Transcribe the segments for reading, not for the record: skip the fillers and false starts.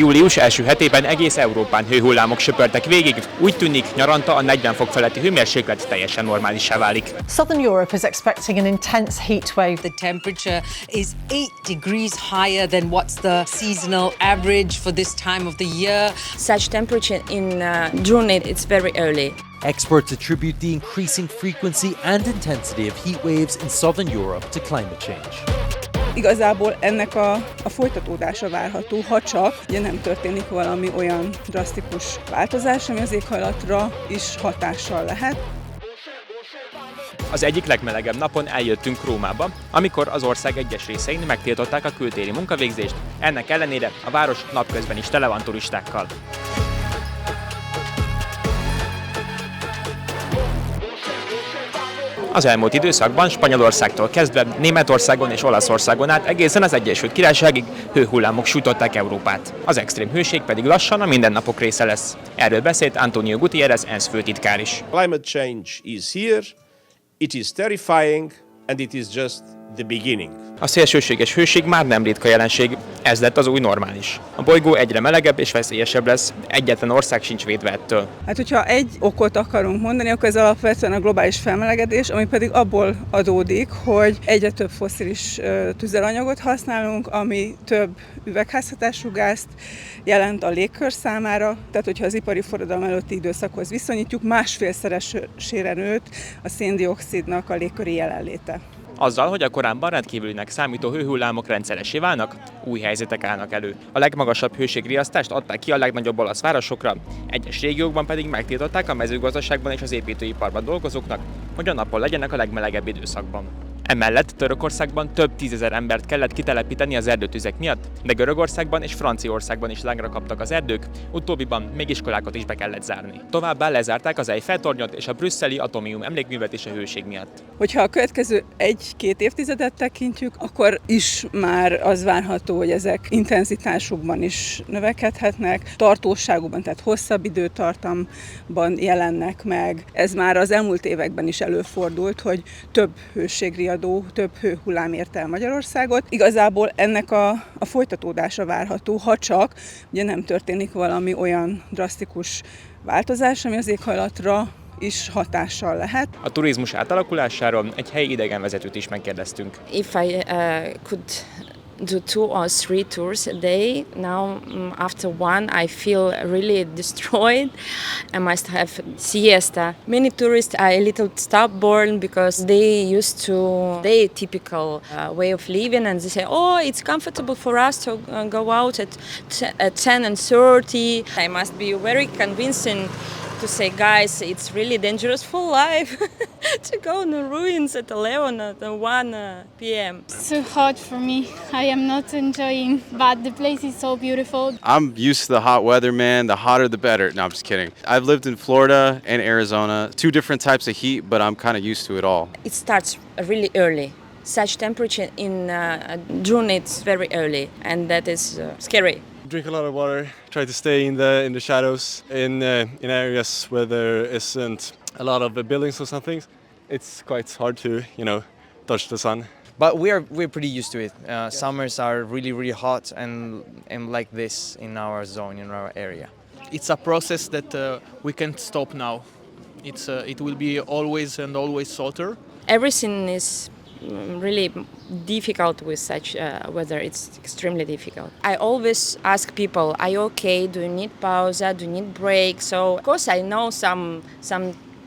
Július első hetében egész Európán hőhullámok söpörtek végig, úgy tűnik, nyaranta a 40 fok feletti hőmérséklet teljesen normálissá válik. Southern Europe is expecting an intense heat wave. The temperature is 8 degrees higher than what's the seasonal average for this time of the year. Such temperature in June, it's very early. Experts attribute the increasing frequency and intensity of heat waves in southern Europe to climate change. Igazából ennek a folytatódása várható, ha csak ugye nem történik valami olyan drasztikus változás, ami az éghajlatra is hatással lehet. Az egyik legmelegebb napon eljöttünk Rómába, amikor az ország egyes részein megtiltották a kültéri munkavégzést, ennek ellenére a város napközben is tele van turistákkal. Az elmúlt időszakban Spanyolországtól kezdve Németországon és Olaszországon át egészen az Egyesült Királyságig hőhullámok sújtották Európát. Az extrém hőség pedig lassan a mindennapok része lesz. Erről beszélt Antonio Guterres ENSZ főtitkár is. Climate change is here, it is terrifying, and it is just the beginning. A szélsőséges hőség már nem ritka jelenség, ez lett az új normális. A bolygó egyre melegebb és veszélyesebb lesz, egyetlen ország sincs védve ettől. Hát, hogyha egy okot akarunk mondani, akkor ez alapvetően a globális felmelegedés, ami pedig abból adódik, hogy egyre több fosszilis tüzelanyagot használunk, ami több üvegházhatású gázt jelent a légkör számára. Tehát, hogyha az ipari forradalom előtti időszakhoz viszonyítjuk, másfélszeresére nőtt a szén-dioxidnak a légköri jelenléte. Azzal, hogy a korábban rendkívülinek számító hőhullámok rendszeressé válnak, új helyzetek állnak elő. A legmagasabb hőségriasztást adták ki a legnagyobb olasz városokra, egyes régiókban pedig megtiltották a mezőgazdaságban és az építőiparban dolgozóknak, hogy a napon legyenek a legmelegebb időszakban. Emellett Törökországban több tízezer embert kellett kitelepíteni az erdőtüzek miatt, de Görögországban és Franciaországban is lángra kaptak az erdők, utóbbiban még iskolákat is be kellett zárni. Továbbá lezárták az Eiffel-tornyot és a brüsszeli atomium emlékművet is a hőség miatt. Hogyha a következő 1-2 évtizedet tekintjük, akkor is már az várható, hogy ezek intenzitásukban is növekedhetnek, tartóságukban, tehát hosszabb időtartamban jelennek meg. Ez már az elmúlt években is előfordult, hogy több hőségriadó, több hőhullám ért el Magyarországot. Igazából ennek a folytatódása várható, ha csak ugye nem történik valami olyan drasztikus változás, ami az éghajlatra is hatással lehet. A turizmus átalakulásáról egy helyi idegenvezetőt is megkérdeztünk. If I could do 2 or 3 tours a day, now after one I feel really destroyed. I must have siesta. Many tourists are a little stubborn because they used to their typical way of living, and they say, oh, it's comfortable for us to go out at 10:30. I must be very convincing to say, guys, it's really dangerous for life to go in the ruins at 11 at 1 p.m. It's too hot for me. I am not enjoying, but the place is so beautiful. I'm used to the hot weather, man. The hotter, the better. No, I'm just kidding. I've lived in Florida and Arizona. 2 different types of heat, but I'm kind of used to it all. It starts really early. Such temperature in June, it's very early, and that is scary. Drink a lot of water, try to stay in the shadows in areas where there isn't a lot of buildings or something. It's quite hard to, touch the sun. But we're pretty used to it. Summers are really hot and like this in our zone, in our area. It's a process that we can't stop now. It will be always and always hotter. Everything is really difficult with such weather. It's extremely difficult. I always ask people, are you okay? Do you need pausa? Do you need break? So of course I know some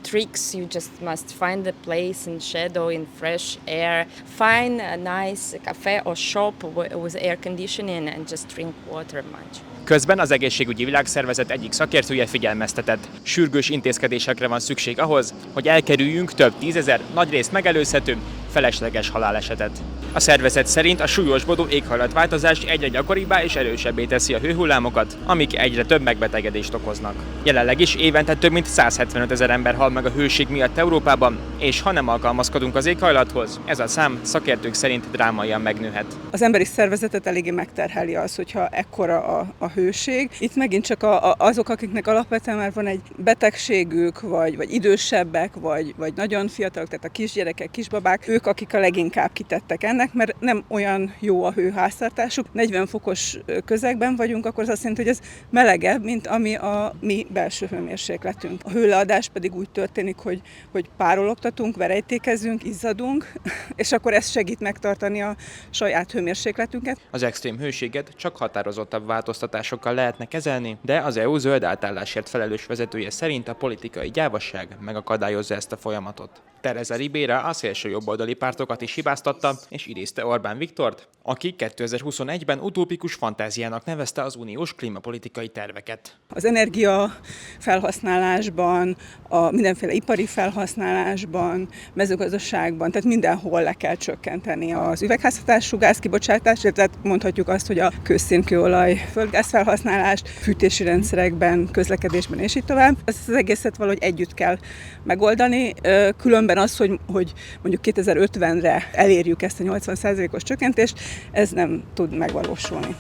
tricks. You just must find a place in shadow, in fresh air. Find a nice cafe or shop with air conditioning and just drink water much. Közben az Egészségügyi Világszervezet egyik szakértője figyelmeztetett. Sürgős intézkedésekre van szükség ahhoz, hogy elkerüljünk több tízezer, nagyrészt megelőzhető, felesleges halálesetet. A szervezet szerint a súlyosbodó éghajlatváltozás egyre gyakoribbá és erősebbé teszi a hőhullámokat, amik egyre több megbetegedést okoznak. Jelenleg is évente több mint 175 000 ember hal meg a hőség miatt Európában, és ha nem alkalmazkodunk az éghajlathoz, ez a szám szakértők szerint drámaian megnőhet. Az emberi szervezetet eléggé megterheli az, hogyha ekkora a hőség. Itt megint csak azok, akiknek alapvetően már van egy betegségük, vagy idősebbek, vagy nagyon fiatalok, tehát a kisgyerekek, kisbabák, ők, akik a leginkább kitettek ennek. embernek, mert nem olyan jó a hőháztartásuk. 40 fokos közegben vagyunk, akkor az azt jelenti, hogy ez melegebb, mint ami a mi belső hőmérsékletünk. A hőleadás pedig úgy történik, hogy párologtatunk, verejtékezünk, izzadunk, és akkor ez segít megtartani a saját hőmérsékletünket. Az extrém hőséget csak határozottabb változtatásokkal lehetne kezelni, de az EU zöld átállásért felelős vezetője szerint a politikai gyávasság megakadályozza ezt a folyamatot. Teresa Ribera a szélső jobboldali pártokat is hibáztatta, és idézte Orbán Viktort, aki 2021-ben utópikus fantáziának nevezte az uniós klímapolitikai terveket. Az energia felhasználásban, a mindenféle ipari felhasználásban, mezőgazdaságban, tehát mindenhol le kell csökkenteni az üvegházhatású gázkibocsátást, tehát mondhatjuk azt, hogy a kőszén-kőolaj, földgáz felhasználást, fűtési rendszerekben, közlekedésben és így tovább. Ezt az egészet valahogy együtt kell megoldani, különben az, hogy mondjuk 2050-re elérjük ezt a 80%-os csökkentést, ez nem tud megvalósulni.